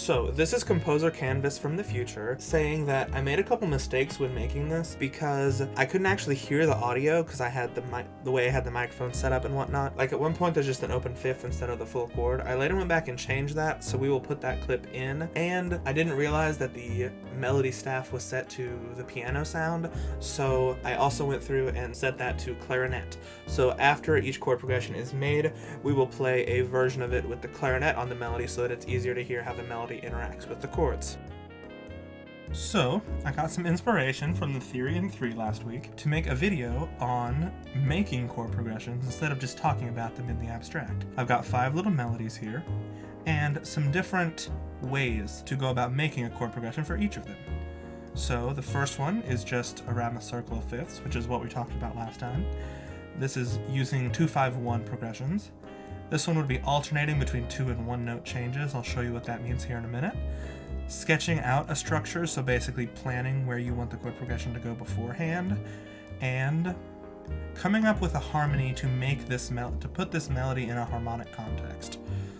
So this is Composer Canvas from the future saying that I made a couple mistakes when making this because I couldn't actually hear the audio because I had the way I had the microphone set up and whatnot. Like at one point there's just an open fifth instead of the full chord. I later went back and changed that, so we will put that clip in. And I didn't realize that the melody staff was set to the piano sound, so I also went through and set that to clarinet. So after each chord progression is made, we will play a version of it with the clarinet on the melody so that it's easier to hear how the melody interacts with the chords. So, I got some inspiration from the Theory in 3 last week to make a video on making chord progressions instead of just talking about them in the abstract. I've got 5 little melodies here, and some different ways to go about making a chord progression for each of them. So, the first one is just around the circle of fifths, which is what we talked about last time. This is using 2-5-1 progressions. This one would be alternating between 2 and 1 note changes. I'll show you what that means here in a minute. Sketching out a structure, so basically planning where you want the chord progression to go beforehand, and coming up with a harmony to make this to put this melody in a harmonic context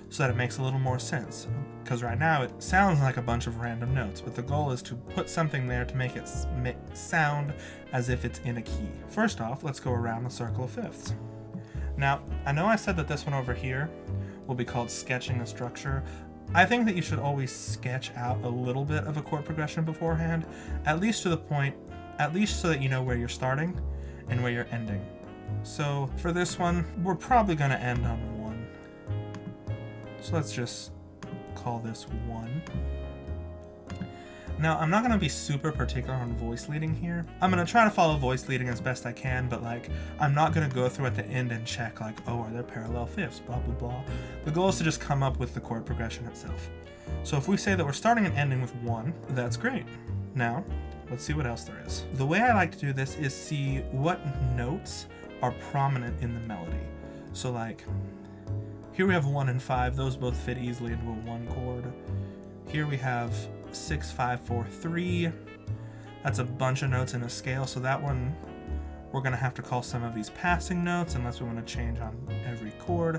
so that it makes a little more sense. Because right now it sounds like a bunch of random notes, but the goal is to put something there to make it sound as if it's in a key. First off, let's go around the circle of fifths. Now, I know I said that this one over here will be called sketching a structure. I think that you should always sketch out a little bit of a chord progression beforehand, at least so that you know where you're starting and where you're ending. So for this one, we're probably going to end on 1. So let's just call this 1. Now, I'm not going to be super particular on voice leading here. I'm going to try to follow voice leading as best I can, but I'm not going to go through at the end and check oh, are there parallel fifths, blah, blah, blah. The goal is to just come up with the chord progression itself. So if we say that we're starting and ending with 1, that's great. Now, let's see what else there is. The way I like to do this is see what notes are prominent in the melody. So here we have 1 and 5, those both fit easily into a 1 chord. Here we have 6, 5, 4, 3. That's a bunch of notes in a scale, so that one we're going to have to call some of these passing notes unless we want to change on every chord,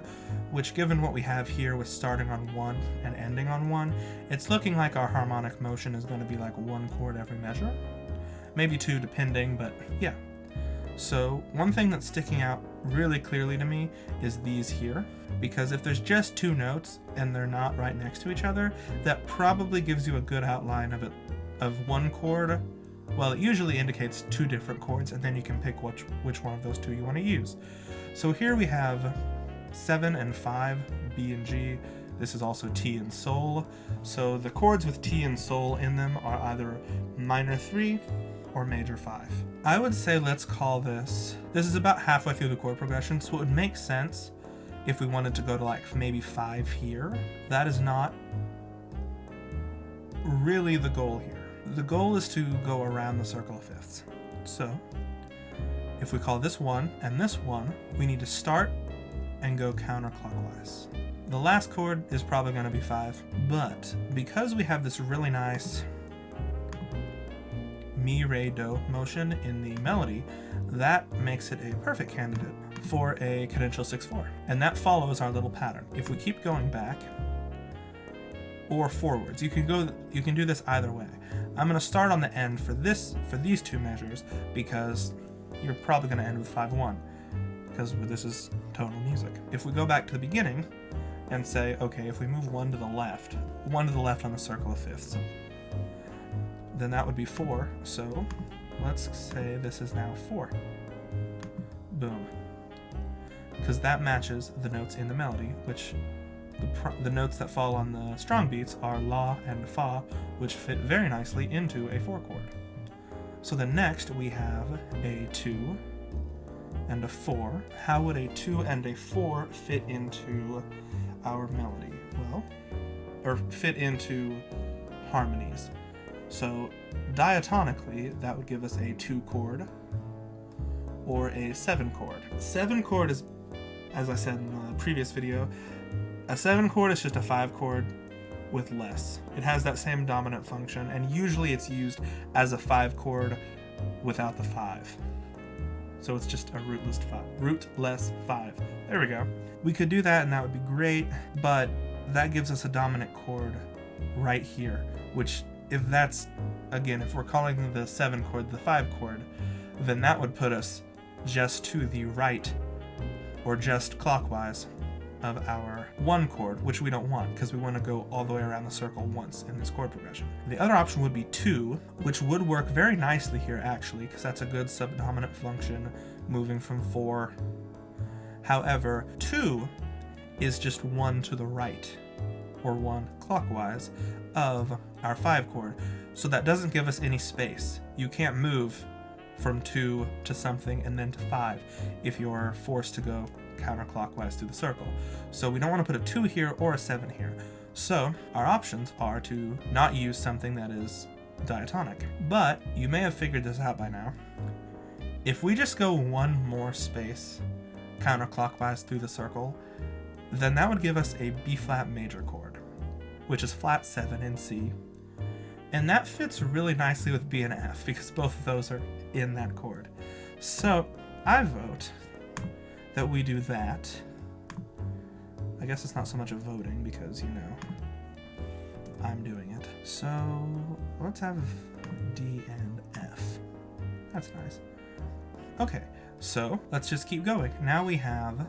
which given what we have here with starting on 1 and ending on 1, it's looking like our harmonic motion is going to be 1 chord every measure. Maybe 2 depending, but yeah. So one thing that's sticking out really clearly to me is these here, because if there's just 2 notes and they're not right next to each other, that probably gives you a good outline of 1 chord. Well, it usually indicates 2 different chords, and then you can pick which one of those 2 you want to use. So here we have 7 and 5, B and G. This is also T and Sol. So the chords with T and Sol in them are either minor 3 or major 5. I would say let's call this is about halfway through the chord progression, so it would make sense if we wanted to go to maybe 5 here. That is not really the goal here. The goal is to go around the circle of fifths. So if we call this 1 and this 1, we need to start and go counterclockwise. The last chord is probably going to be 5, but because we have this really nice mi, re, do motion in the melody, that makes it a perfect candidate for a cadential 6/4. And that follows our little pattern. If we keep going back or forwards, you can do this either way. I'm going to start on the end for these 2 measures because you're probably going to end with 5/1 because this is tonal music. If we go back to the beginning and say, okay, if we move 1 to the left on the circle of fifths, then that would be 4. So let's say this is now 4. Boom. Because that matches the notes in the melody, which the notes that fall on the strong beats are La and Fa, which fit very nicely into a 4 chord. So then next we have a 2 and a 4. How would a 2 and a 4 fit into our melody? Well, or fit into harmonies. So diatonically, that would give us a 2 chord or a 7 chord. 7 chord is, as I said in the previous video, a 7 chord is just a 5 chord with less. It has that same dominant function, and usually it's used as a 5 chord without the 5. So it's just a rootless 5. There we go. We could do that and that would be great, but that gives us a dominant chord right here, which if that's, again, if we're calling the 7 chord the 5 chord, then that would put us just to the right or just clockwise of our 1 chord, which we don't want because we want to go all the way around the circle once in this chord progression. The other option would be 2, which would work very nicely here actually, because that's a good subdominant function moving from 4. However, 2 is just 1 to the right or 1 clockwise of our 5 chord. So that doesn't give us any space. You can't move from 2 to something and then to 5 if you're forced to go counterclockwise through the circle. So we don't want to put a 2 here or a 7 here. So our options are to not use something that is diatonic. But you may have figured this out by now. If we just go one more space counterclockwise through the circle, then that would give us a B flat major chord, which is flat 7 in C. And that fits really nicely with B and F because both of those are in that chord. So I vote that we do that. I guess it's not so much a voting because, you know, I'm doing it. So let's have D and F. That's nice. Okay, so let's just keep going. Now we have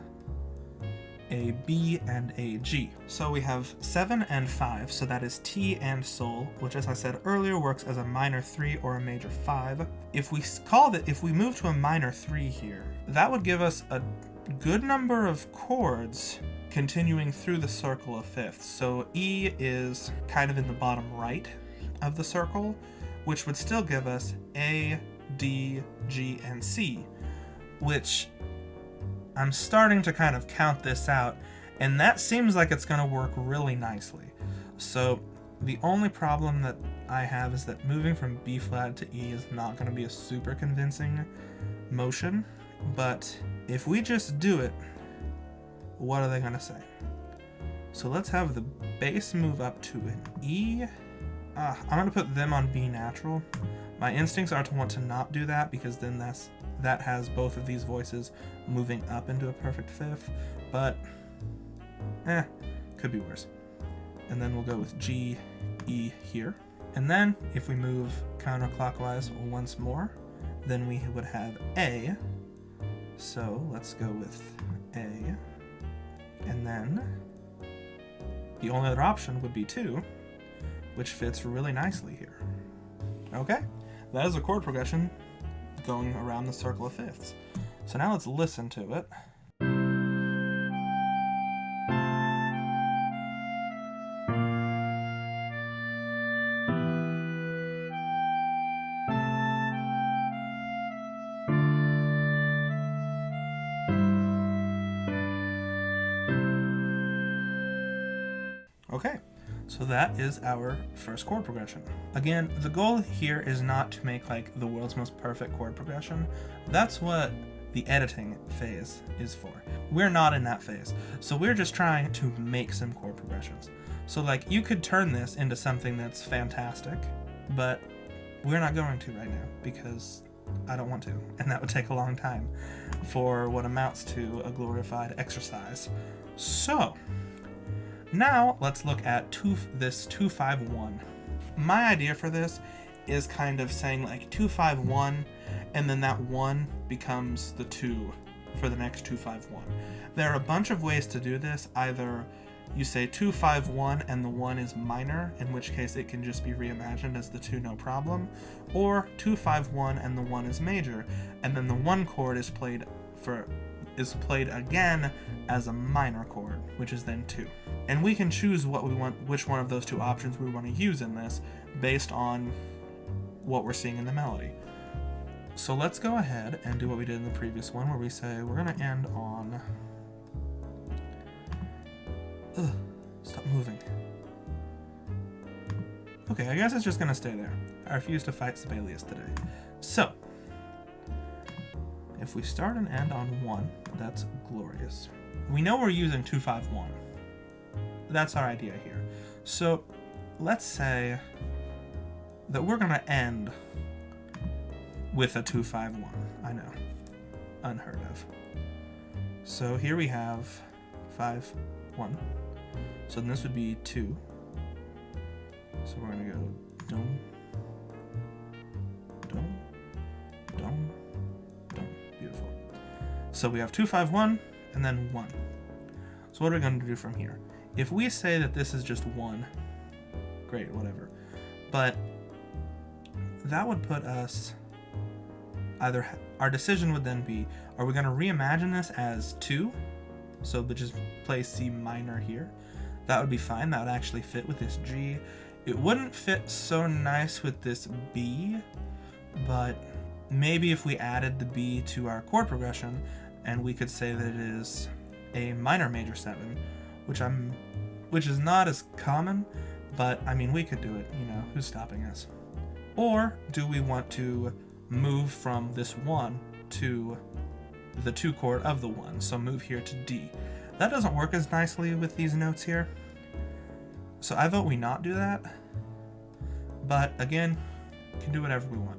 a B and a G. So we have 7 and 5, so that is T and Sol, which as I said earlier works as a minor 3 or a major 5. If we move to a minor 3 here, that would give us a good number of chords continuing through the circle of fifths. So E is kind of in the bottom right of the circle, which would still give us A, D, G, and C, which I'm starting to kind of count this out, and that seems like it's going to work really nicely. So the only problem that I have is that moving from B flat to E is not going to be a super convincing motion, but if we just do it, what are they going to say? So let's have the bass move up to an E. I'm going to put them on B natural. My instincts are to want to not do that because then that has both of these voices moving up into a perfect fifth, but could be worse. And then we'll go with G, E here. And then if we move counterclockwise once more, then we would have A. So let's go with A. And then the only other option would be 2, which fits really nicely here. Okay, that is a chord progression going around the circle of fifths. So now let's listen to it. Okay, so that is our first chord progression. Again, the goal here is not to make like the world's most perfect chord progression. That's what the editing phase is for. We're not in that phase. So we're just trying to make some chord progressions. So like you could turn this into something that's fantastic, but we're not going to right now because I don't want to, and that would take a long time for what amounts to a glorified exercise. So now let's look at this 2-5-1. My idea for this is kind of saying like 2-5-1, and then that 1 becomes the 2 for the next 2-5-1. There are a bunch of ways to do this. Either you say 2-5-1 and the 1 is minor, in which case it can just be reimagined as the 2 no problem, or 2-5-1 and the 1 is major, and then the 1 chord is played again as a minor chord, which is then 2. And we can choose what we want, which one of those 2 options we want to use in this based on what we're seeing in the melody. So let's go ahead and do what we did in the previous one, where we say we're going to end on... Stop moving. Okay, I guess it's just going to stay there. I refuse to fight Sibelius today. So, if we start and end on 1, that's glorious. We know we're using 2-5-1. That's our idea here. So let's say that we're going to end with a 2-5-1. I know. Unheard of. So here we have 5-1. So then this would be 2. So we're going to go dum, dum, dum, dum. Beautiful. So we have 2, 5, 1, and then 1. So what are we going to do from here? If we say that this is just 1, great, whatever. But that would put us either, our decision would then be, are we going to reimagine this as 2? So but just play C minor here. That would be fine. That would actually fit with this G. It wouldn't fit so nice with this B, but maybe if we added the B to our chord progression, and we could say that it is a minor major 7, which is not as common, but I mean, we could do it, you know, who's stopping us? Or do we want to move from this 1 to the 2 chord of the 1, so move here to D? That doesn't work as nicely with these notes here, so I vote we not do that, but again, we can do whatever we want.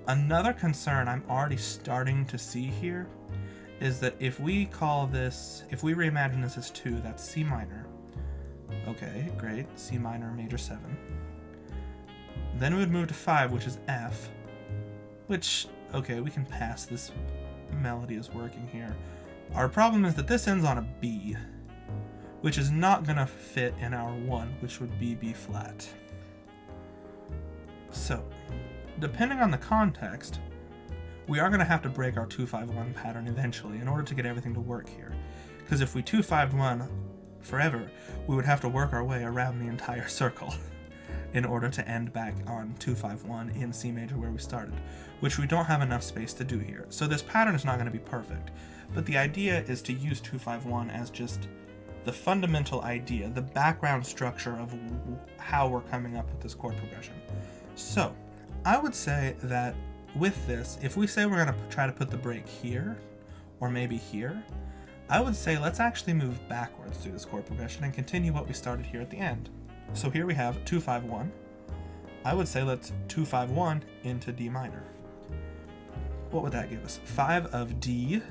Another concern I'm already starting to see here is that if we reimagine this as 2, that's C minor. Okay, great, C minor major 7. Then we would move to 5, which is F, which, okay, we can pass, this melody is working here. Our problem is that this ends on a B, which is not going to fit in our 1, which would be B flat. So, depending on the context, we are going to have to break our 2-5-1 pattern eventually in order to get everything to work here. Because if we 2-5-1 forever, we would have to work our way around the entire circle in order to end back on 2-5-1 in C major where we started, which we don't have enough space to do here. So this pattern is not going to be perfect, but the idea is to use 2-5-1 as just the fundamental idea, the background structure of how we're coming up with this chord progression. So I would say that with this, if we say we're going to try to put the break here, or maybe here, I would say let's actually move backwards through this chord progression and continue what we started here at the end. So here we have 2-5-1. I would say let's 2-5-1 into D minor. What would that give us? 5 of D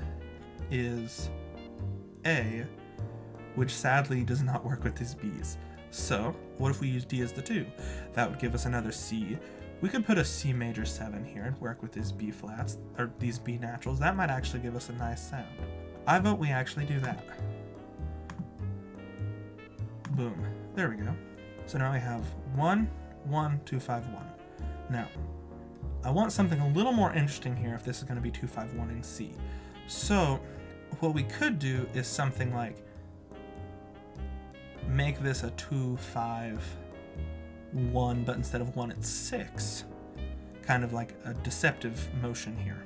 is A, which sadly does not work with these B's. So what if we use D as the 2? That would give us another C. We could put a C major 7 here and work with these B flats, or these B naturals. That might actually give us a nice sound. I vote we actually do that. Boom. There we go. So now we have 1, 1, 2, 5, 1. Now, I want something a little more interesting here if this is going to be 2, 5, 1 in C. So what we could do is something like make this a 2, 5, 1, but instead of 1 it's 6. Kind of like a deceptive motion here.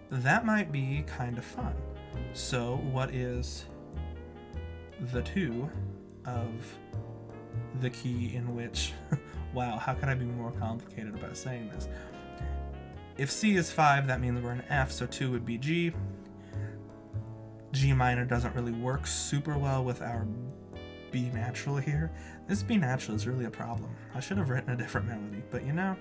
That might be kind of fun. So what is the 2 of the key in which, wow, how can I be more complicated about saying this? If C is 5, that means we're in F, so 2 would be G. G minor doesn't really work super well with our B natural here. This B natural is really a problem. I should have written a different melody, but you know,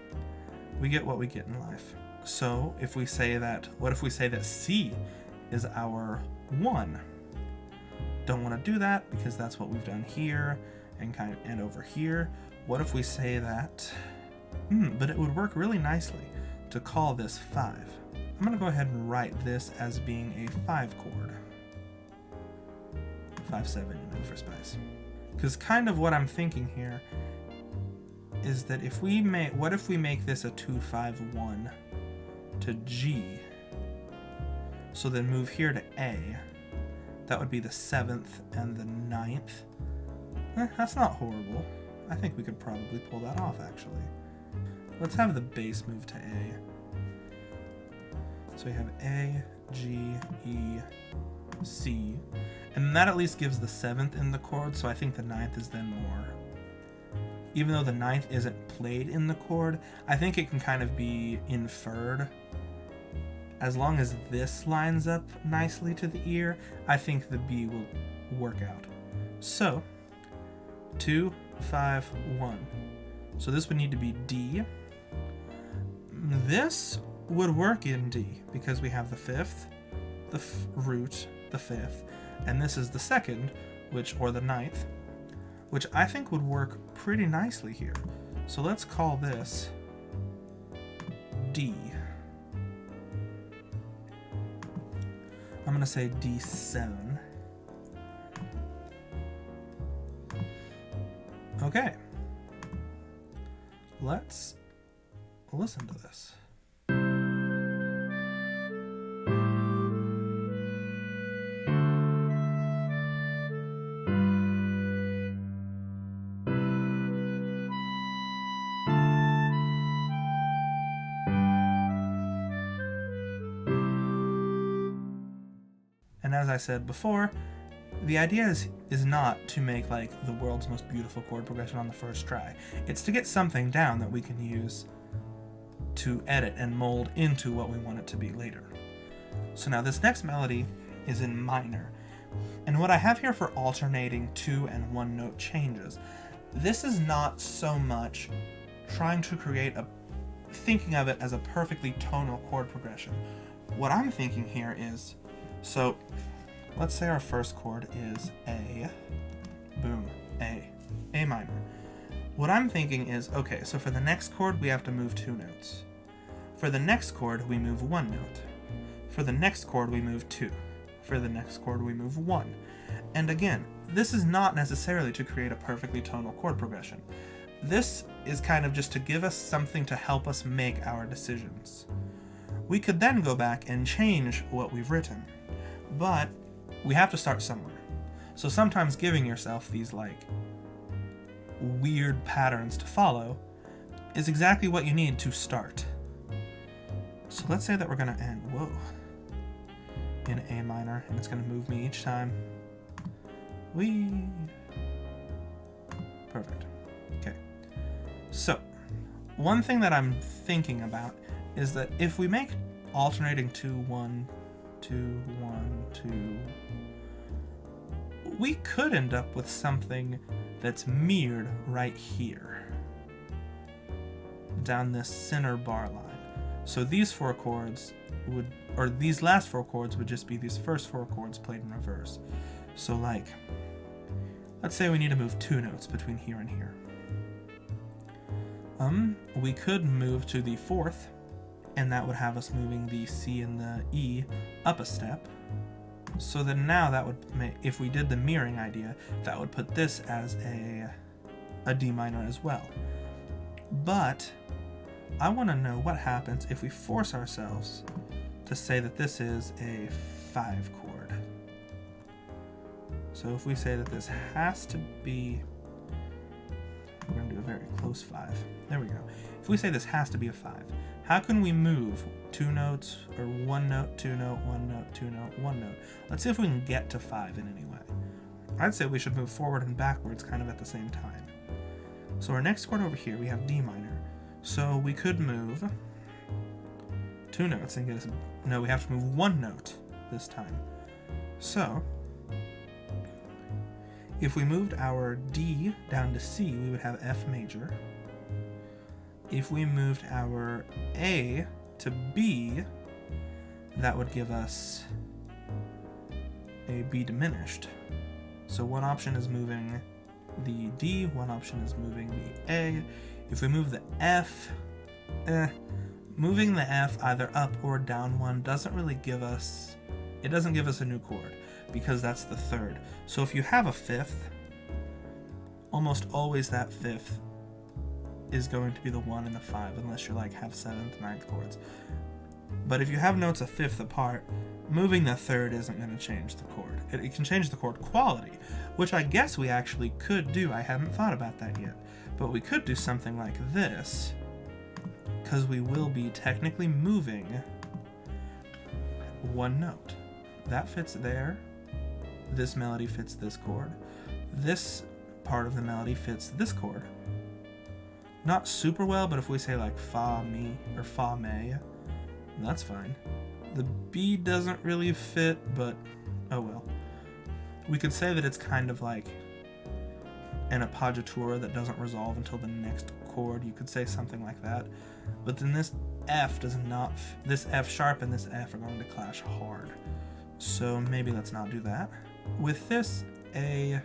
we get what we get in life. So if we say that, what if we say that C is our 1? Don't want to do that because that's what we've done here and over here. What if we say that, but it would work really nicely to call this 5. I'm going to go ahead and write this as being a 5 chord. 5-7, you know, for spice. Because kind of what I'm thinking here is that if we what if we make this a 2-5-1 to G, so then move here to A, that would be the 7th and the 9th. That's not horrible. I think we could probably pull that off, actually. Let's have the bass move to A. So we have A, G, E, C, and that at least gives the 7th in the chord, so I think the 9th is then more. Even though the 9th isn't played in the chord, I think it can kind of be inferred. As long as this lines up nicely to the ear, I think the B will work out. So, 2, 5, 1. So this would need to be D. This would work in D because we have the 5th, the root, the 5th, and this is the 2nd, or the 9th, which I think would work pretty nicely here. So let's call this D. I'm going to say D7. Okay. Let's listen to this. And as I said before, the idea is not to make like the world's most beautiful chord progression on the first try. It's to get something down that we can use to edit and mold into what we want it to be later. So now this next melody is in minor. And what I have here for alternating 2 and 1 note changes, this is not so much trying to create thinking of it as a perfectly tonal chord progression. What I'm thinking here is, so let's say our first chord is A, boom, A minor. What I'm thinking is, okay, so for the next chord we have to move 2 notes. For the next chord we move 1 note. For the next chord we move 2. For the next chord we move 1. And again, this is not necessarily to create a perfectly tonal chord progression. This is kind of just to give us something to help us make our decisions. We could then go back and change what we've written, but we have to start somewhere. So sometimes giving yourself these like weird patterns to follow is exactly what you need to start. So let's say that we're going to end, in A minor, and it's going to move me each time. Perfect. Okay. So, one thing that I'm thinking about is that if we make alternating 2, 1, 2, 1, 2, we could end up with something that's mirrored right here, down this center bar line. So these 4 chords these last 4 chords would just be these first 4 chords played in reverse. So like, let's say we need to move 2 notes between here and here. We could move to the 4th, and that would have us moving the C and the E up a step. So then now that would make, if we did the mirroring idea, that would put this as a D minor as well. But I want to know what happens if we force ourselves to say that this is a 5 chord. So if we say that this has to be, we're going to do a very close 5. There we go. If we say this has to be a 5, how can we move 2 notes, or 1 note, 2 note, 1 note, 2 note, 1 note? Let's see if we can get to 5 in any way. I'd say we should move forward and backwards kind of at the same time. So our next chord over here, we have D minor. So we could move 2 notes and get us, no, we have to move 1 note this time. So if we moved our D down to C, we would have F major. If we moved our A to B, that would give us a B diminished. So one option is moving the D, one option is moving the A. If we move the F, moving the F either up or down 1 doesn't really give us, it doesn't give us a new chord, because that's the 3rd. So if you have a 5th, almost always that 5th is going to be the 1 and the 5, unless you like have 7th, 9th chords. But if you have notes a 5th apart, moving the 3rd isn't going to change the chord. It can change the chord quality, which I guess we actually could do. I haven't thought about that yet. But we could do something like this, because we will be technically moving 1 note. That fits there. This melody fits this chord. This part of the melody fits this chord. Not super well, but if we say like fa mi or fa me, that's fine. The B doesn't really fit, but oh well. We could say that it's kind of like an appoggiatura that doesn't resolve until the next chord. You could say something like that. But then this F does not, this F sharp and this F are going to clash hard. So maybe let's not do that. With this A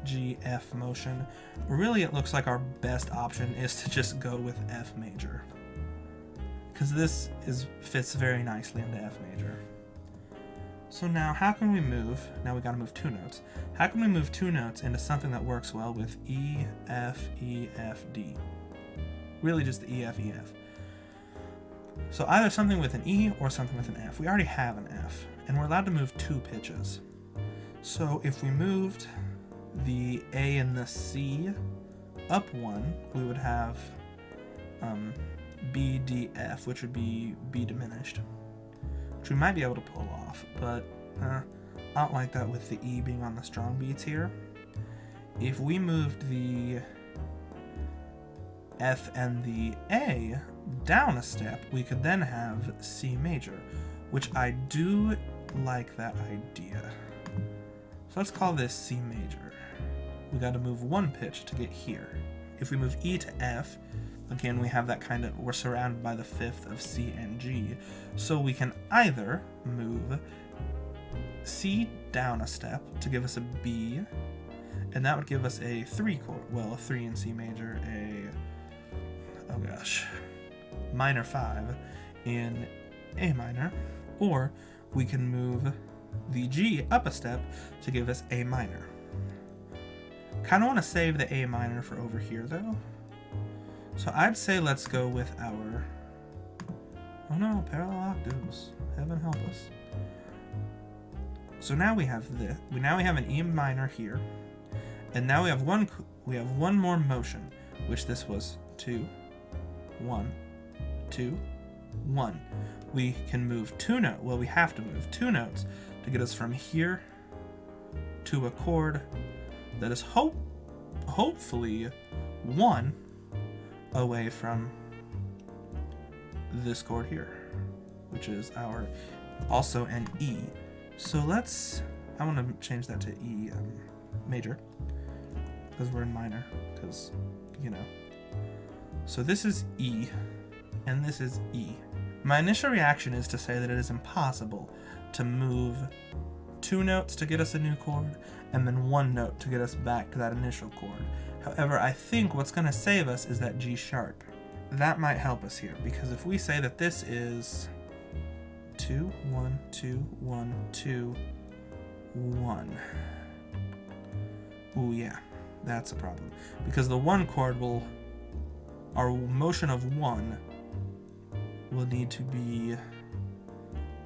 G, F motion. Really, it looks like our best option is to just go with F major, because this fits very nicely into F major. So now, how can we move? Now we gotta move 2 notes. How can we move 2 notes into something that works well with E, F, D? Really just the E, F. So either something with an E or something with an F. We already have an F, and we're allowed to move 2 pitches. So if we moved the A and the C up 1, we would have B, D, F, which would be B diminished, which we might be able to pull off, but I don't like that with the E being on the strong beats here. If we moved the F and the A down a step, we could then have C major, which I do like that idea. So let's call this C major. We got to move 1 pitch to get here. If we move E to F, again, we have that kind of, we're surrounded by the 5th of C and G, so we can either move C down a step to give us a B, and that would give us a 3 chord, well, a 3 in C major, minor 5 in A minor, or we can move the G up a step to give us A minor. Kind of want to save the A minor for over here though, so I'd say let's go with our, oh no, parallel octaves, heaven help us. So now we have this, now we have an E minor here, and now we have one more motion, which this was 2, 1, 2, 1. We can move 2 notes, well, we have to move 2 notes to get us from here to a chord that is hopefully 1 away from this chord here, which is our, also an E. So I want to change that to E major, because we're in minor, because, you know. So this is E, and this is E. My initial reaction is to say that it is impossible to move 2 notes to get us a new chord, and then 1 note to get us back to that initial chord. However, I think what's going to save us is that G sharp. That might help us here, because if we say that this is 2, 1, 2, 1, 2, 1. Ooh, yeah, that's a problem. Because the 1 chord our motion of 1 will need to be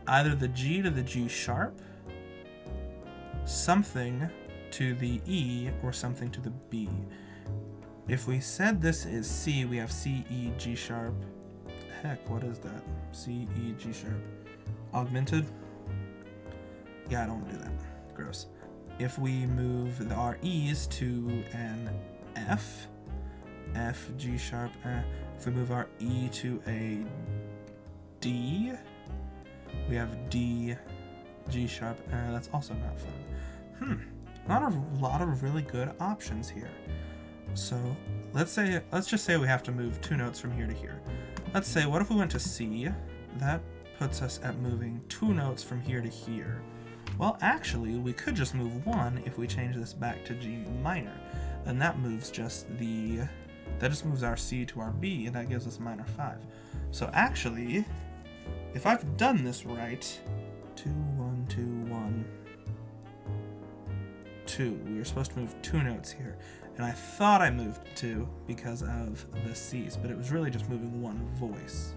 either the G to the G sharp, something to the E, or something to the B. If we said this is C, we have C, E, G sharp. Heck, what is that? C, E, G sharp. Augmented? Yeah, I don't want to do that. Gross. If we move our E's to an F, F, G sharp, if we move our E to a D, we have D, G sharp, that's also not fun. A lot of really good options here. So let's just say we have to move 2 notes from here to here. Let's say, what if we went to C? That puts us at moving 2 notes from here to here. Well, actually, we could just move 1 if we change this back to G minor. Then that moves that just moves our C to our B, and that gives us minor 5. So actually, if I've done this right, 2, 1, 2, 1, 2. We were supposed to move 2 notes here, and I thought I moved 2 because of the C's, but it was really just moving 1 voice.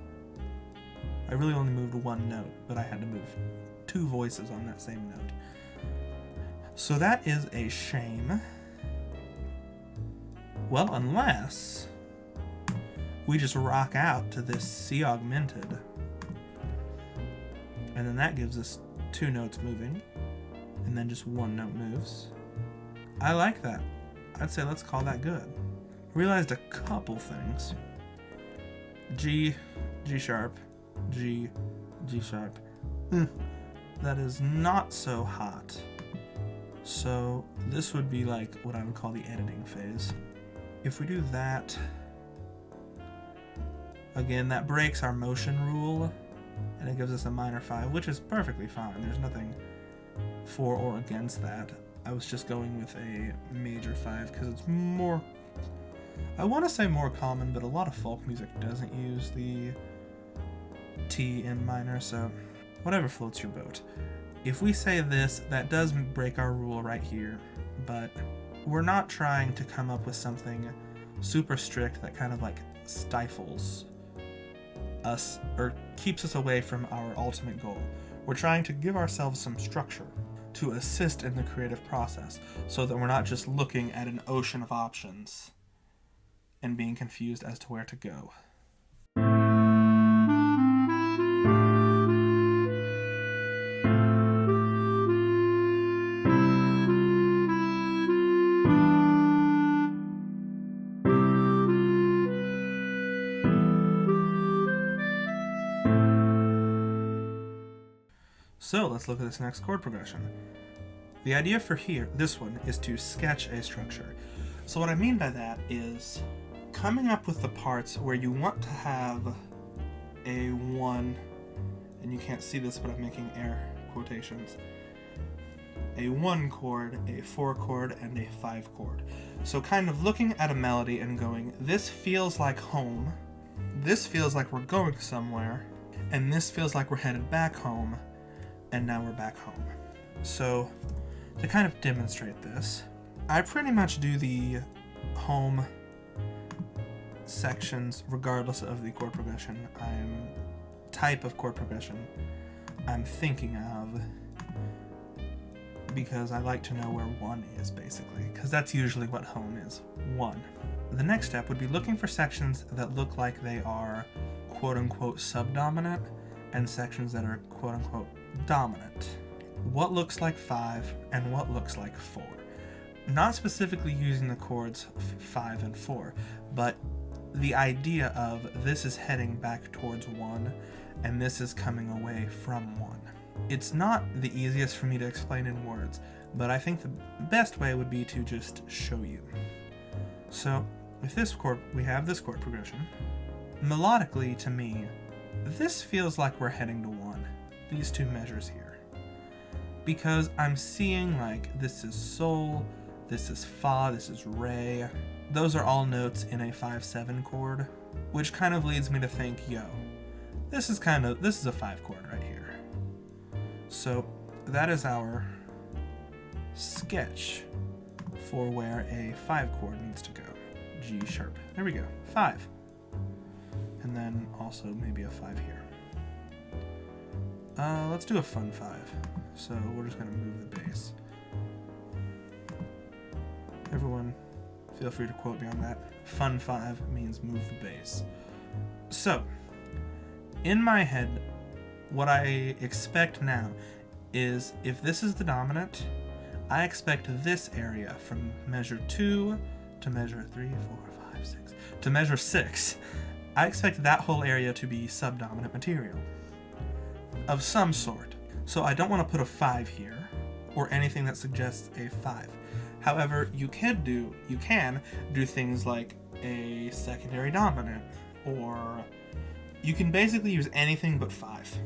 I really only moved 1 note, but I had to move 2 voices on that same note. So that is a shame. Well, unless we just rock out to this C augmented, and then that gives us 2 notes moving, and then just 1 note moves. I like that. I'd say let's call that good. Realized a couple things. G, G sharp, G, G sharp. That is not so hot. So this would be like what I would call the editing phase. If we do that, again, that breaks our motion rule, and it gives us a minor 5, which is perfectly fine. There's nothing for or against that. I was just going with a major 5 because it's more, I want to say more common, but a lot of folk music doesn't use the T in minor, so whatever floats your boat. If we say this, that does break our rule right here, but we're not trying to come up with something super strict that kind of like stifles us or keeps us away from our ultimate goal. We're trying to give ourselves some structure to assist in the creative process so that we're not just looking at an ocean of options and being confused as to where to go. So let's look at this next chord progression. The idea for this one, is to sketch a structure. So what I mean by that is coming up with the parts where you want to have a 1, and you can't see this, but I'm making air quotations, a 1 chord, a 4 chord, and a 5 chord. So kind of looking at a melody and going, this feels like home, this feels like we're going somewhere, and this feels like we're headed back home, and now we're back home. So to kind of demonstrate this, I pretty much do the home sections regardless of the chord progression type of chord progression I'm thinking of, because I like to know where 1 is, basically, because that's usually what home is, 1. The next step would be looking for sections that look like they are quote-unquote subdominant and sections that are quote-unquote dominant. What looks like 5 and what looks like 4. Not specifically using the chords 5 and 4, but the idea of this is heading back towards 1 and this is coming away from 1. It's not the easiest for me to explain in words, but I think the best way would be to just show you. So with this chord, we have this chord progression. Melodically, to me, this feels like we're heading to 1, these 2 measures here. Because I'm seeing like this is sol, this is fa, this is re. Those are all notes in a 5-7 chord, which kind of leads me to think, yo, this is a 5 chord right here. So that is our sketch for where a 5 chord needs to go. G sharp. There we go. 5. And then also maybe a 5 here. Let's do a fun 5. So we're just going to move the bass. Everyone, feel free to quote me on that. Fun 5 means move the bass. So, in my head, what I expect now is if this is the dominant, I expect this area from measure 2 to measure 3, 4, 5, 6, to measure 6. I expect that whole area to be subdominant material of some sort. So I don't want to put a 5 here or anything that suggests a 5. However, you can do things like a secondary dominant, or you can basically use anything but 5.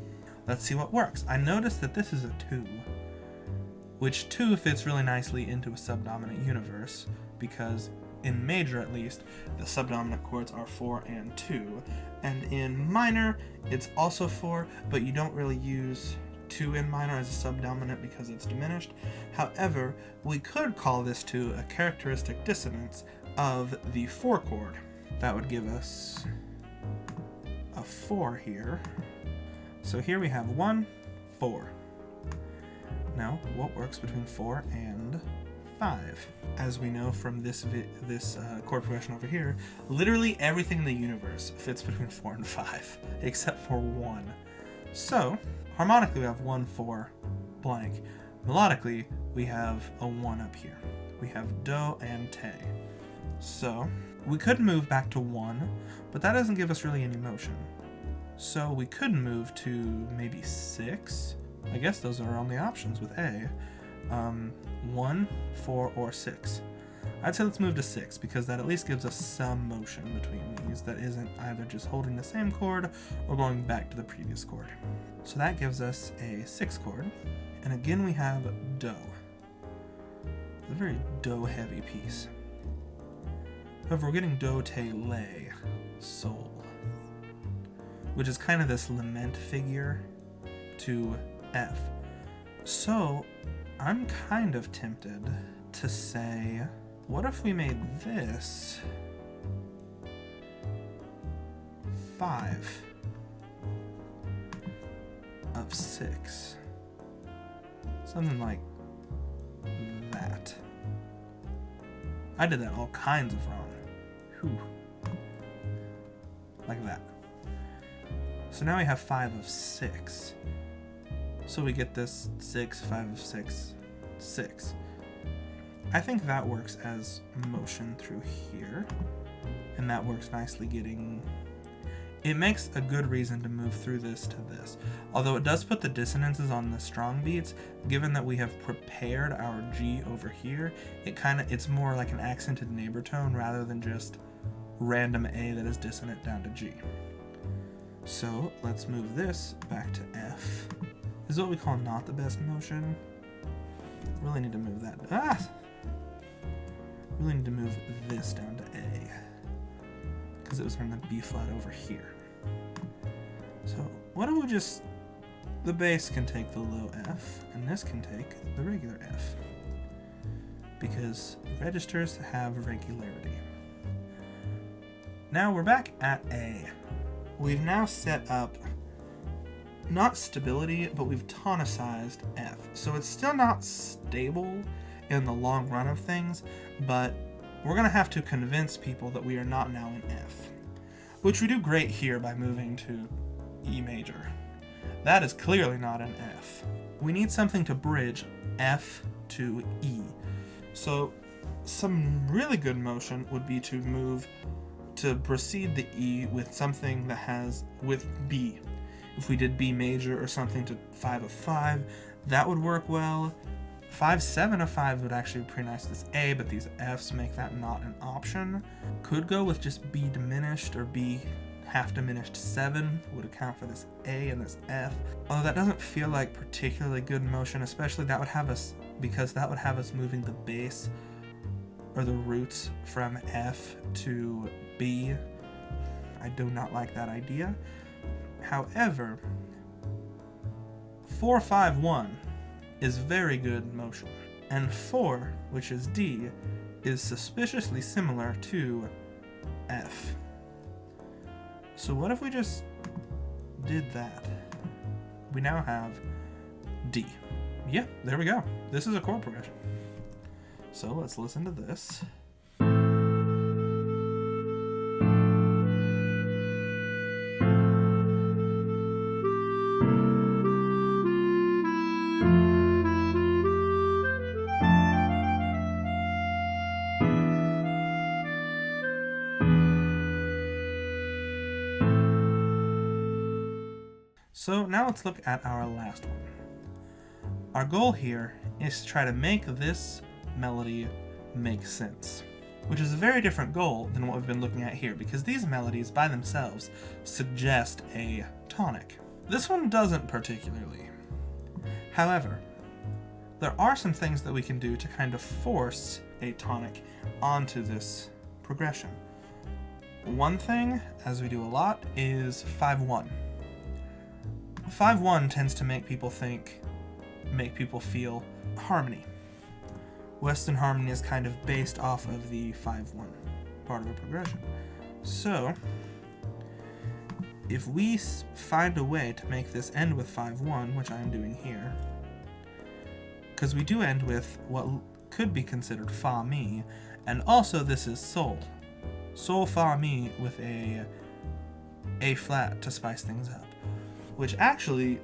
Let's see what works. I noticed that this is a 2, which 2 fits really nicely into a subdominant universe because in major at least, the subdominant chords are 4 and 2, and in minor, it's also 4, but you don't really use 2 in minor as a subdominant because it's diminished. However, we could call this 2 a characteristic dissonance of the 4 chord. That would give us a 4 here. So here we have 1, 4. Now, what works between 4 and 5? As we know from this chord progression over here, literally everything in the universe fits between 4 and 5, except for 1. So, harmonically we have 1, 4, blank. Melodically, we have a 1 up here. We have do and te. So, we could move back to 1, but that doesn't give us really any motion. So we could move to maybe 6. I guess those are only options with A. 1, 4, or 6. I'd say let's move to 6 because that at least gives us some motion between these that isn't either just holding the same chord or going back to the previous chord. So that gives us a 6 chord. And again we have do. It's a very do-heavy piece. However, we're getting do, te, lay, sol, which is kind of this lament figure to F. So I'm kind of tempted to say, what if we made this 5 of 6? Something like that. I did that all kinds of wrong. Whew. Like that. So now we have 5 of 6. So we get this 6, 5 of 6, 6. I think that works as motion through here. And that works nicely getting... It makes a good reason to move through this to this. Although it does put the dissonances on the strong beats, given that we have prepared our G over here, it's more like an accented neighbor tone rather than just random A that is dissonant down to G. So let's move this back to F. This is what we call not the best motion. Really need to move that. Really need to move this down to A, because it was on the B flat over here. So what if we just, the bass can take the low F, and this can take the regular F, because registers have regularity. Now we're back at A. We've now set up, not stability, but we've tonicized F. So it's still not stable in the long run of things, but we're going to have to convince people that we are not now in F, which we do great here by moving to E major. That is clearly not an F. We need something to bridge F to E. So some really good motion would be to precede the E with something that has, with B. If we did B major or something to 5 of 5, that would work well. 5, 7 of 5 would actually be pretty nice this A, but these Fs make that not an option. Could go with just B diminished or B half diminished 7 would account for this A and this F. Although that doesn't feel like particularly good motion, especially that would have us moving the bass or the roots from F to B. I do not like that idea. However, 4, 5, 1 is very good motion, and 4, which is D, is suspiciously similar to F. So what if we just did that? We now have D. Yeah, there we go. This is a chord progression. So let's listen to this. So now let's look at our last one. Our goal here is to try to make this melody make sense, which is a very different goal than what we've been looking at here, because these melodies by themselves suggest a tonic. This one doesn't particularly. However, there are some things that we can do to kind of force a tonic onto this progression. One thing, as we do a lot, is 5-1. 5-1 tends to make people feel harmony. Western harmony is kind of based off of the 5-1 part of a progression. So, if we find a way to make this end with 5-1, which I'm doing here, because we do end with what could be considered fa mi, and also this is sol. Sol fa mi with a flat to spice things up. Which actually,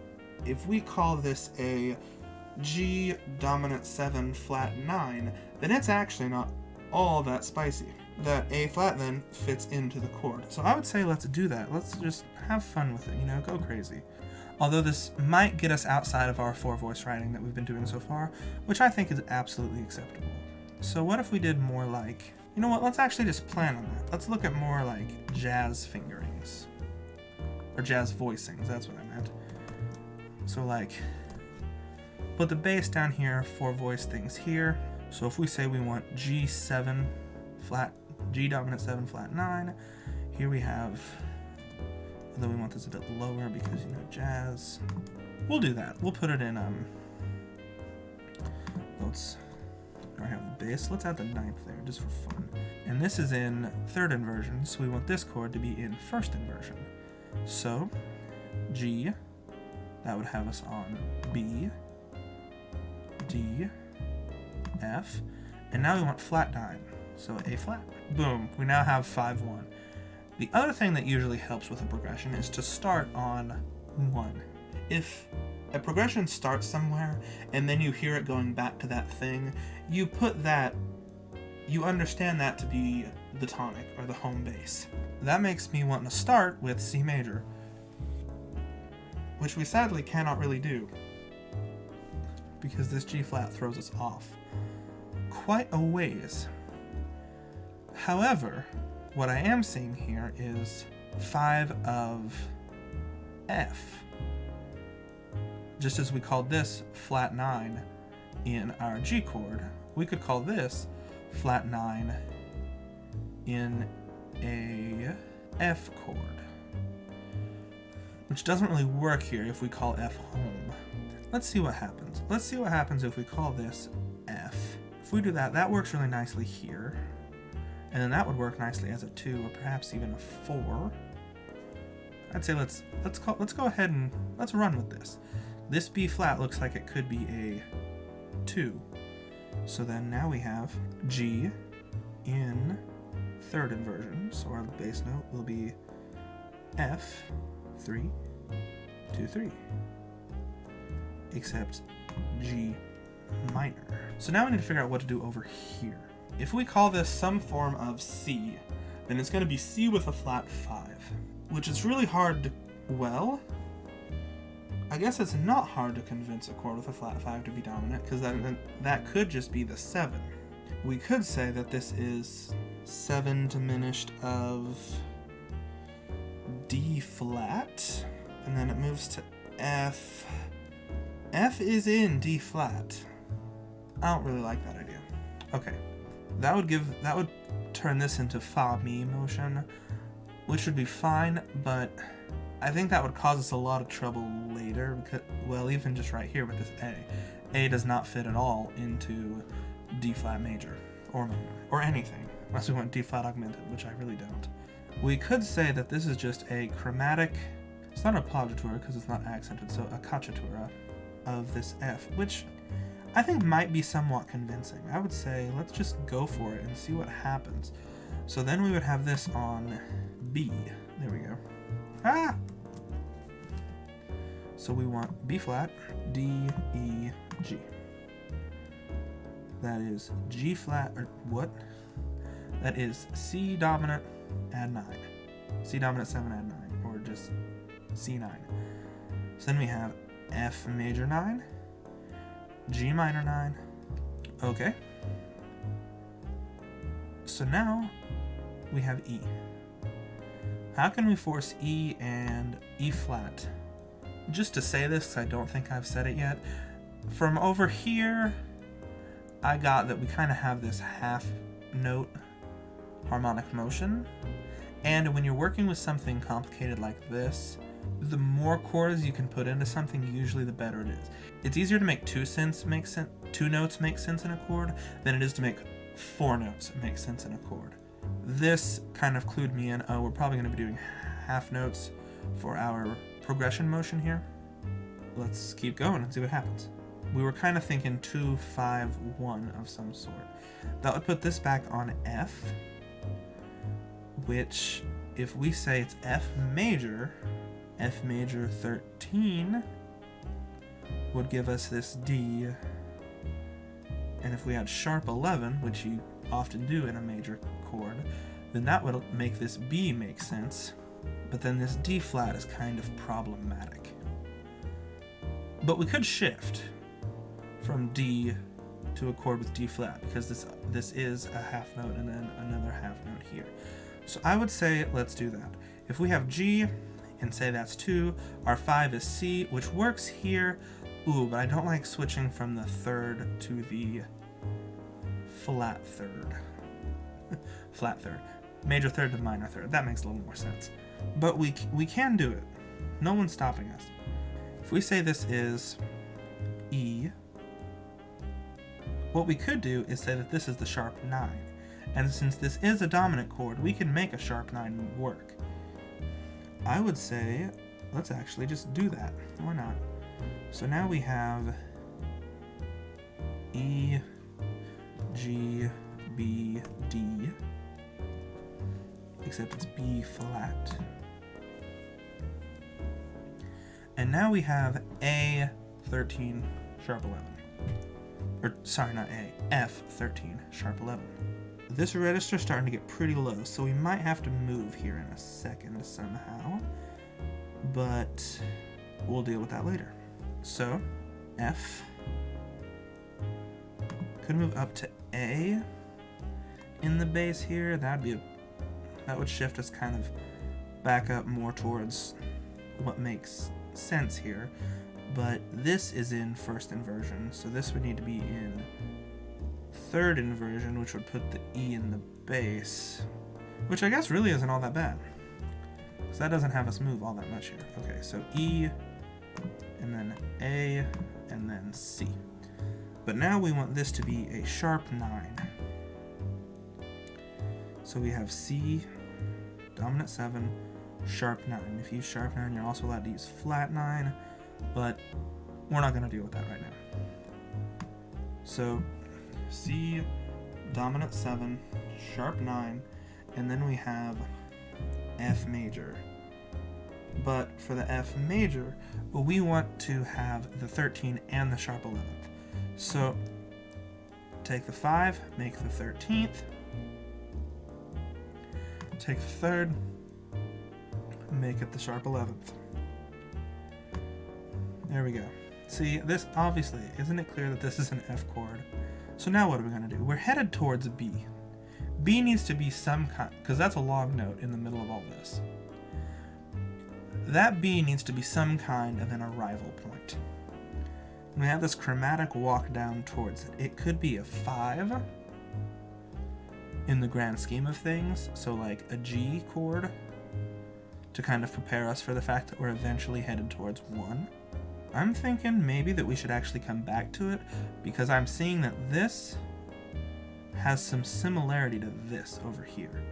if we call this a G dominant 7 flat 9, then it's actually not all that spicy. That A flat then fits into the chord. So I would say let's do that. Let's just have fun with it, go crazy. Although this might get us outside of our 4-voice writing that we've been doing so far, which I think is absolutely acceptable. So what if we did more like, let's actually just plan on that. Let's look at more like jazz fingerings. Or jazz voicings, that's what I meant. So put the bass down here, 4 voice things here, So if we say we want G7 flat, G dominant 7 flat 9, here we have, although we want this a bit lower because, you know, jazz. We'll do that. We'll put it in, let's, I have the bass. Let's add the 9th there just for fun. And this is in 3rd inversion, so we want this chord to be in 1st inversion. So G, that would have us on B, D, F, and now we want flat 9, so A flat. Boom, we now have 5-1. The other thing that usually helps with a progression is to start on 1. If a progression starts somewhere and then you hear it going back to that thing, you put that, you understand that to be the tonic or the home bass. That makes me want to start with C major, which we sadly cannot really do because this G flat throws us off quite a ways. However, what I am seeing here is 5 of F. Just as we called this flat 9 in our G chord, we could call this flat 9 in a F chord, which doesn't really work here if we call F home. Let's see what happens. Let's see what happens if we call this F. If we do that, that works really nicely here. And then that would work nicely as a 2 or perhaps even a 4. I'd say let's go ahead and let's run with this. This B flat looks like it could be a 2. So then now we have G in 3rd inversion. So our bass note will be F 3 2 3. Except G minor. So now we need to figure out what to do over here. If we call this some form of C, then it's going to be C with a flat 5, which is really hard to, well, I guess it's not hard to convince a chord with a flat 5 to be dominant, because that could just be the 7. We could say that this is 7 diminished of D flat, and then it moves to F. F is in D flat. I don't really like that idea. Okay. That would turn this into fa mi motion, which would be fine, but I think that would cause us a lot of trouble later because, well, even just right here with this A. A does not fit at all into D flat major or minor or anything unless we want D flat augmented, which I really don't. We could say that this is just a chromatic, it's not a appoggiatura because it's not accented, so a cacciatura of this F, which I think might be somewhat convincing. I would say let's just go for it and see what happens. So then we would have this on B. There we go. Ah! So we want B flat, D, E, G. That is G flat, or what? That is C dominant, add 9. C dominant 7, add 9, or just C9. So then we have F major 9, G minor 9. Okay. So now we have E. How can we force E and E flat? Just to say this, 'cause I don't think I've said it yet. From over here, I got that we kind of have this half note harmonic motion. And when you're working with something complicated like this, the more chords you can put into something, usually the better it is. It's easier to make two notes make sense in a chord than it is to make 4 notes make sense in a chord. This kind of clued me in, oh, we're probably going to be doing half notes for our progression motion here. Let's keep going and see what happens. We were kind of thinking 2, 5, 1 of some sort. That would put this back on F, which, if we say it's F major 13 would give us this D, and if we had sharp 11, which you often do in a major chord, then that would make this B make sense, but then this D flat is kind of problematic. But we could shift from D to a chord with D flat, because this is a half note and then another half note here. So I would say let's do that. If we have G and say that's 2, our 5 is C, which works here. Ooh, but I don't like switching from the 3rd to the flat third. Flat third. Major third to minor third. That makes a little more sense. But we can do it. No one's stopping us. If we say this is E, what we could do is say that this is the sharp 9. And since this is a dominant chord, we can make a sharp 9 work. I would say, let's actually just do that. Why not? So now we have E, G, B, D, except it's B flat. And now we have A, 13, sharp 11. Or, sorry, not A, F, 13, sharp 11. This register's starting to get pretty low, so we might have to move here in a second somehow. But we'll deal with that later. So, F could move up to A in the bass here. That would shift us kind of back up more towards what makes sense here. But this is in first inversion, so this would need to be in third inversion, which would put the E in the bass, which I guess really isn't all that bad, because that doesn't have us move all that much here. Okay, so E, and then A, and then C. But now we want this to be a sharp 9. So we have C, dominant 7, sharp 9. If you use sharp 9, you're also allowed to use flat 9, but we're not going to deal with that right now. So C, dominant 7, sharp 9, and then we have F major. But for the F major, we want to have the 13 and the sharp 11th. So take the 5, make the 13th, take the 3rd, make it the sharp 11th. There we go. See, this obviously, isn't it clear that this is an F chord? So now what are we going to do? We're headed towards B. B needs to be some kind, because that's a long note in the middle of all this. That B needs to be some kind of an arrival point. And we have this chromatic walk down towards it. It could be a 5 in the grand scheme of things, so like a G chord to kind of prepare us for the fact that we're eventually headed towards 1. I'm thinking maybe that we should actually come back to it, because I'm seeing that this has some similarity to this over here.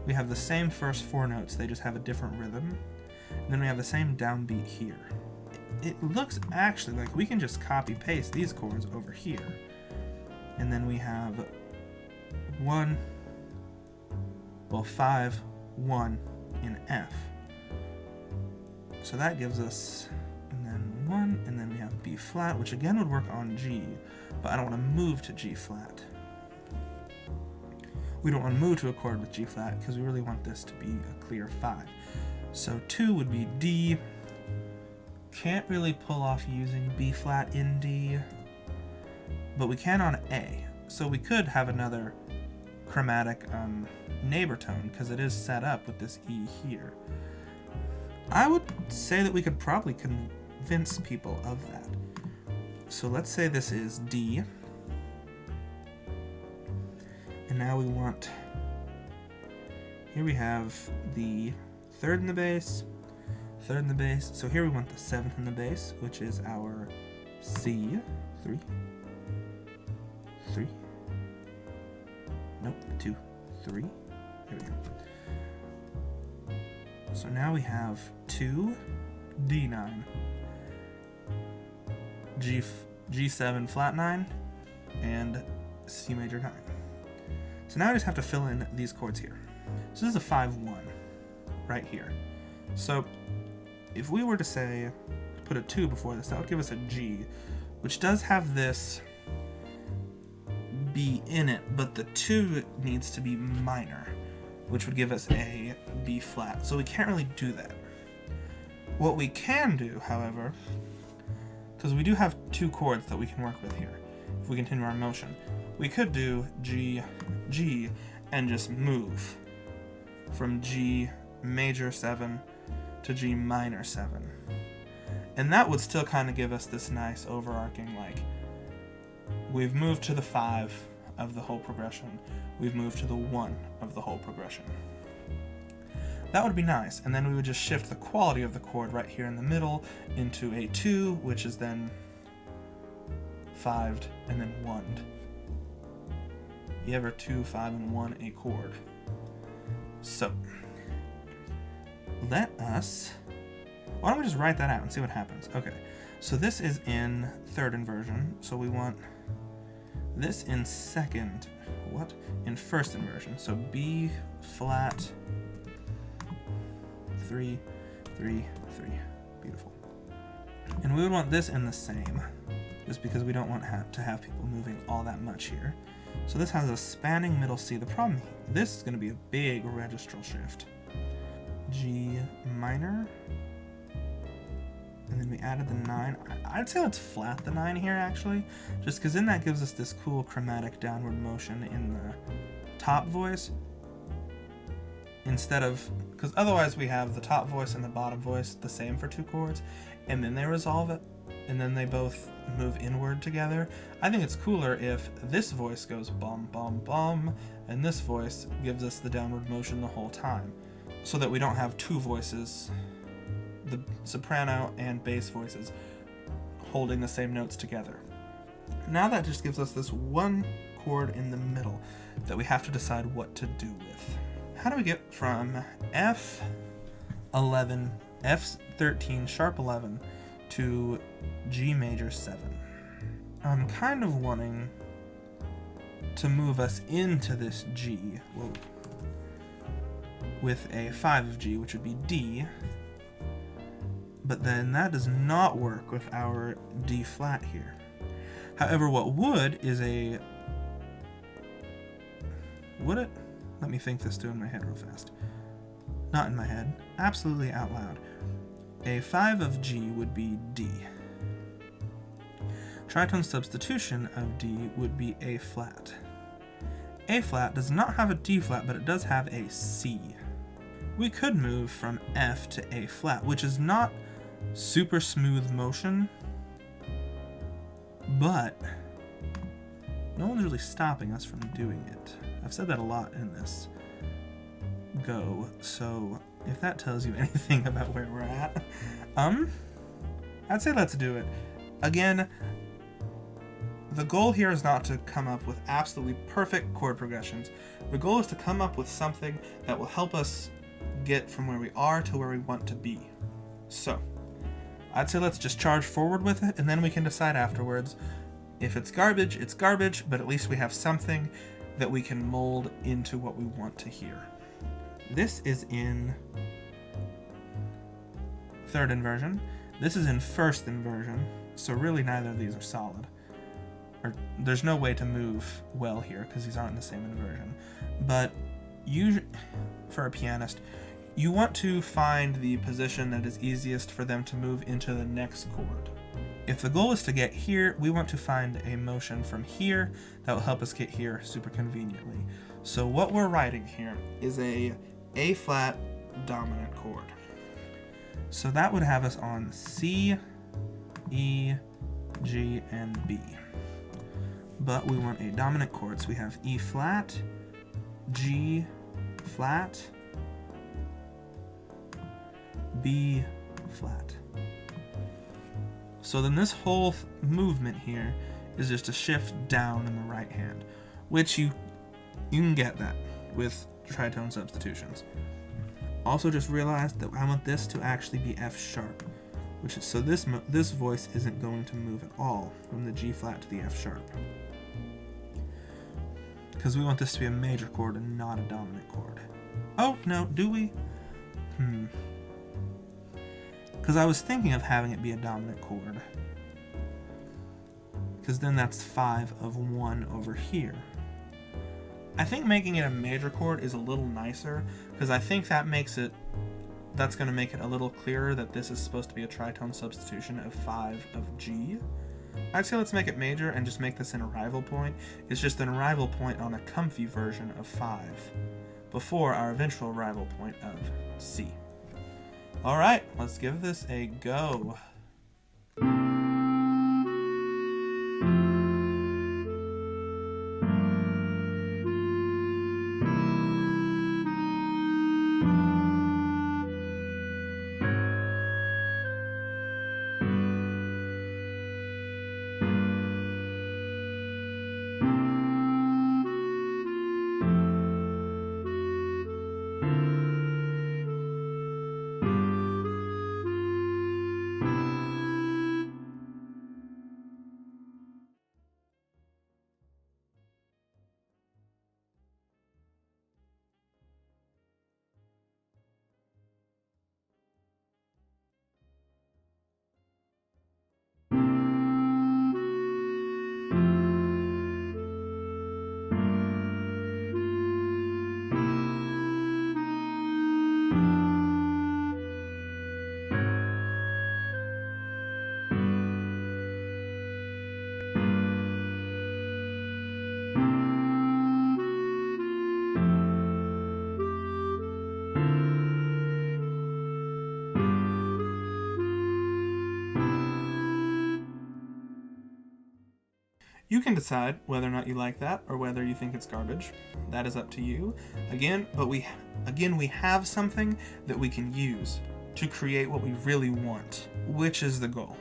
We have the same first 4 notes, they just have a different rhythm. And then we have the same downbeat here. It looks actually like we can just copy paste these chords over here. And then we have 5, 1 in F. So that gives us, and then 1, and then we have B flat, which again would work on G, but I don't want to move to G flat. We don't want to move to a chord with G flat because we really want this to be a clear 5. So 2 would be D. Can't really pull off using B flat in D, but we can on A. So we could have another chromatic neighbor tone because it is set up with this E here. I would say that we could probably convince people of that. So let's say this is D. And now we want, here we have the 3rd in the bass, 3rd in the bass. So here we want the 7th in the bass, which is our C, 3, 3, nope, 2, 3, there we go. So now we have 2, D9, G7 flat 9, and C major 9. So now I just have to fill in these chords here. So this is a 5-1 right here. So if we were to say, put a 2 before this, that would give us a G, which does have this B in it, but the 2 needs to be minor, which would give us a B flat. So we can't really do that. What we can do, however, because we do have 2 chords that we can work with here, if we continue our motion, we could do G, G, and just move from G major 7 to G minor 7. And that would still kind of give us this nice overarching, like, we've moved to the 5, of the whole progression, we've moved to the 1 of the whole progression. That would be nice, and then we would just shift the quality of the chord right here in the middle into a 2, which is then 5'd, and then 1'd. You ever 2, 5, and 1 a chord. So, let us... Why don't we just write that out and see what happens? Okay, so this is in 3rd inversion, so we want this in 2nd, in 1st inversion. So B flat, 3, 3, 3. Beautiful. And we would want this in the same, just because we don't want to have people moving all that much here. So this has a spanning middle C. The problem, this is going to be a big registral shift. G minor. And then we added the 9. I'd say let's flat the 9 here, actually, just because then that gives us this cool chromatic downward motion in the top voice, instead of, because otherwise we have the top voice and the bottom voice the same for 2 chords, and then they resolve it, and then they both move inward together. I think it's cooler if this voice goes bum, bum, bum, and this voice gives us the downward motion the whole time, so that we don't have 2 voices, the soprano and bass voices, holding the same notes together. Now that just gives us this 1 chord in the middle that we have to decide what to do with. How do we get from F11, F13, sharp 11 to G major 7? I'm kind of wanting to move us into this G with a 5 of G, which would be D, but then that does not work with our D flat here. However, what would is a... Would it? Let me think this through in my head real fast. Not in my head, absolutely out loud. A 5 of G would be D. Tritone substitution of D would be A flat. A flat does not have a D flat, but it does have a C. We could move from F to A flat, which is not super smooth motion, but no one's really stopping us from doing it. I've said that a lot in this go, so if that tells you anything about where we're at, I'd say let's do it. Again, the goal here is not to come up with absolutely perfect chord progressions. The goal is to come up with something that will help us get from where we are to where we want to be. So, I'd say let's just charge forward with it, and then we can decide afterwards. If it's garbage, it's garbage, but at least we have something that we can mold into what we want to hear. This is in 3rd inversion. This is in 1st inversion, so really neither of these are solid. Or there's no way to move well here because these aren't in the same inversion. But usually, for a pianist, you want to find the position that is easiest for them to move into the next chord. If the goal is to get here, we want to find a motion from here that will help us get here super conveniently. So what we're writing here is a A-flat dominant chord. So that would have us on C, E, G, and B. But we want a dominant chord, so we have E flat, G flat, B flat. So then this whole movement here is just a shift down in the right hand, which you can get that with tritone substitutions. Also just realize that I want this to actually be F sharp, which is, so this voice isn't going to move at all from the G flat to the F sharp, because we want this to be a major chord and not a dominant chord. Oh no, do we? Because I was thinking of having it be a dominant chord, because then that's 5 of 1 over here. I think making it a major chord is a little nicer, because I think that's going to make it a little clearer that this is supposed to be a tritone substitution of 5 of G. I'd say let's make it major and just make this an arrival point. It's just an arrival point on a comfy version of 5, before our eventual arrival point of C. Alright, let's give this a go. You can decide whether or not you like that or whether you think it's garbage. That is up to you. Again, we have something that we can use to create what we really want, which is the goal.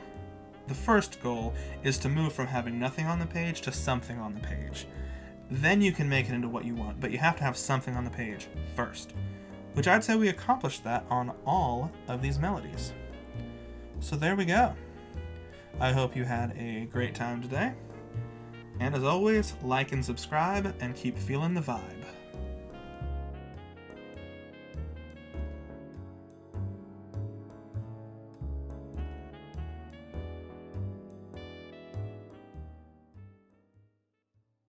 The first goal is to move from having nothing on the page to something on the page. Then you can make it into what you want, but you have to have something on the page first, which I'd say we accomplished that on all of these melodies. So there we go. I hope you had a great time today. And as always, like and subscribe and keep feeling the vibe.